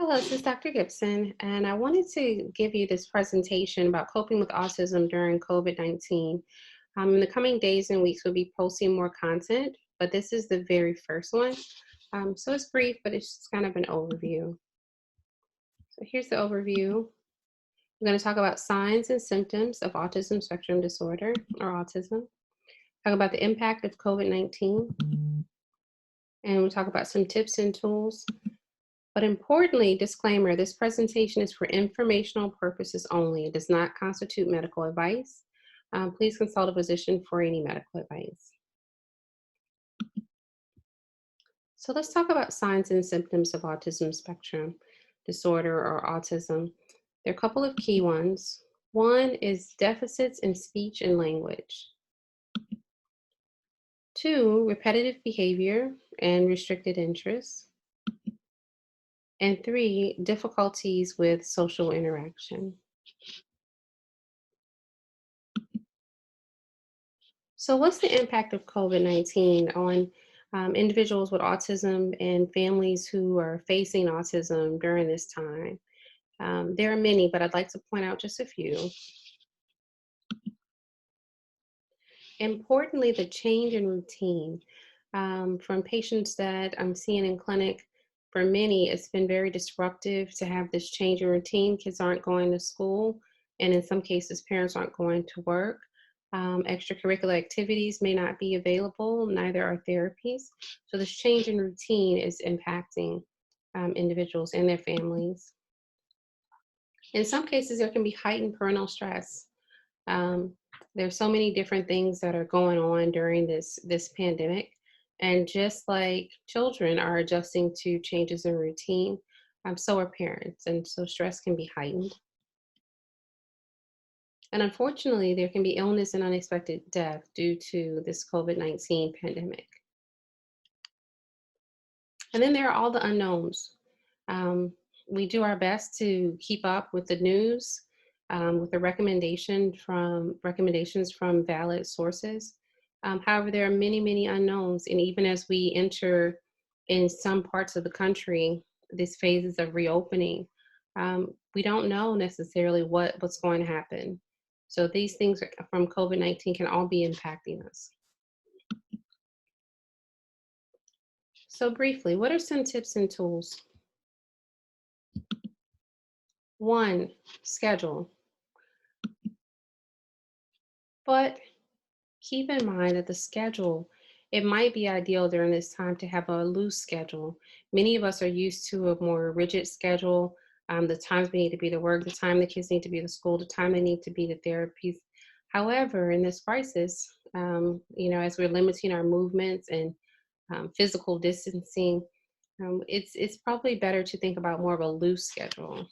Hello, this is Dr. Gibson, and I wanted to give you this presentation about coping with autism during COVID-19. In the coming days and weeks, we'll be posting more content, but this is the very first one. So it's brief, but it's just kind of an overview. So here's the overview. We're going to talk about signs and symptoms of autism spectrum disorder or autism. Talk about the impact of COVID-19, and we'll talk about some tips and tools. But importantly, disclaimer, this presentation is for informational purposes only. It does not constitute medical advice. Please consult a physician for any medical advice. So let's talk about signs and symptoms of autism spectrum disorder or autism. There are a couple of key ones. One is deficits in speech and language. Two, repetitive behavior and restricted interests. And three, difficulties with social interaction. So, what's the impact of COVID-19 on individuals with autism and families who are facing autism during this time? There are many, but I'd like to point out just a few. Importantly, the change in routine from patients that I'm seeing in clinic. For many, it's been very disruptive to have this change in routine. Kids aren't going to school, and in some cases, parents aren't going to work. Extracurricular activities may not be available, neither are therapies. So, this change in routine is impacting individuals and their families. In some cases, there can be heightened parental stress. Um, there's so many different things that are going on during this pandemic, and just like children are adjusting to changes in routine, so are parents, and so stress can be heightened. And unfortunately, there can be illness and unexpected death due to this COVID-19 pandemic. And then there are all the unknowns. Um, we do our best to keep up with the news, with the recommendations from valid sources. However, there are many, many unknowns, and even as we enter in some parts of the country these phases of reopening, we don't know necessarily what's going to happen. So these things from COVID-19 can all be impacting us. So briefly, what are some tips and tools? One, schedule. But keep in mind that the schedule, it might be ideal during this time to have a loose schedule. Many of us are used to a more rigid schedule. The times we need to be to work, the time the kids need to be to school, the time they need to be to therapies. However, in this crisis, as we're limiting our movements and physical distancing, it's probably better to think about more of a loose schedule.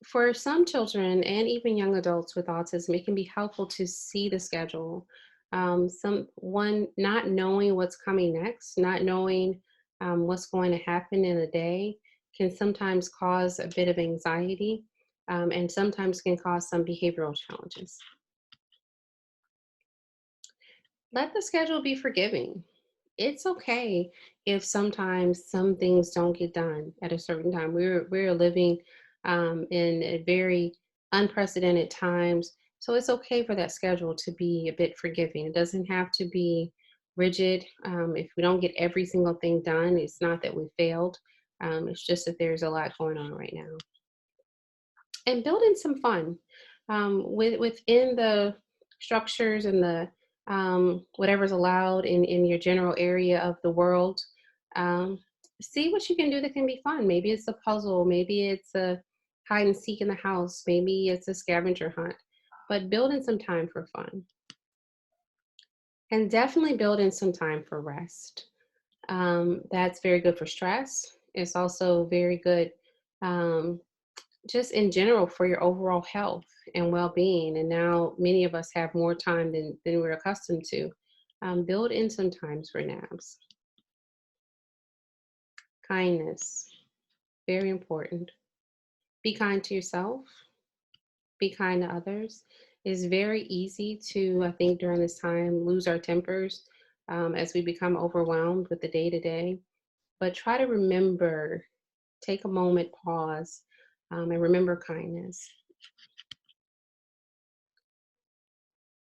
For some children and even young adults with autism, it can be helpful to see the schedule. Someone not knowing what's coming next, not knowing what's going to happen in a day, can sometimes cause a bit of anxiety, and sometimes can cause some behavioral challenges. Let the schedule be forgiving. It's okay if sometimes some things don't get done at a certain time. We're living in a very unprecedented times, so it's okay for that schedule to be a bit forgiving. It doesn't have to be rigid. If we don't get every single thing done, it's not that we failed. It's just that there's a lot going on right now. And build in some fun within the structures and the whatever's allowed in your general area of the world. Um, See what you can do that can be fun. Maybe it's a puzzle, maybe it's a hide and seek in the house, maybe it's a scavenger hunt, but build in some time for fun. And definitely build in some time for rest. That's very good for stress. It's also very good um, just in general for your overall health and well-being. And now many of us have more time than we're accustomed to. Build in some times for naps. Kindness, very important. Be kind to yourself, be kind to others. It's very easy to, I think, during this time, lose our tempers as we become overwhelmed with the day to day. but try to remember, take a moment, pause, and remember kindness.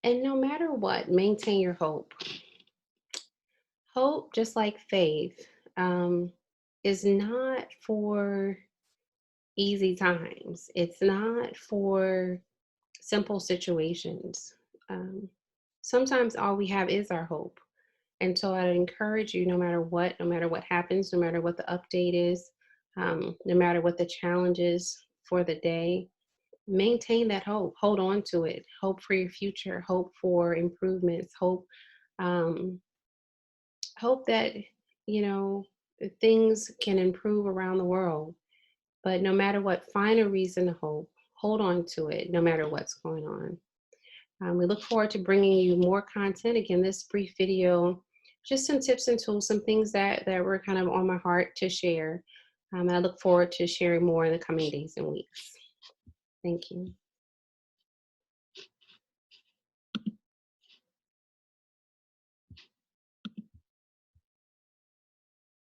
And no matter what, maintain your hope. Hope, just like faith, is not for easy times. It's not for simple situations. Um, Sometimes all we have is our hope. And so I encourage you, no matter what happens, no matter what the update is, no matter what the challenge is for the day, maintain that hope. Hold on to it. Hope for your future. Hope for improvements. Um, hope that you know things can improve around the world. But no matter what, find a reason to hope. Hold on to it, no matter what's going on. We look forward to bringing you more content. Again, this brief video, just some tips and tools, some things that were kind of on my heart to share. And I look forward to sharing more in the coming days and weeks. Thank you.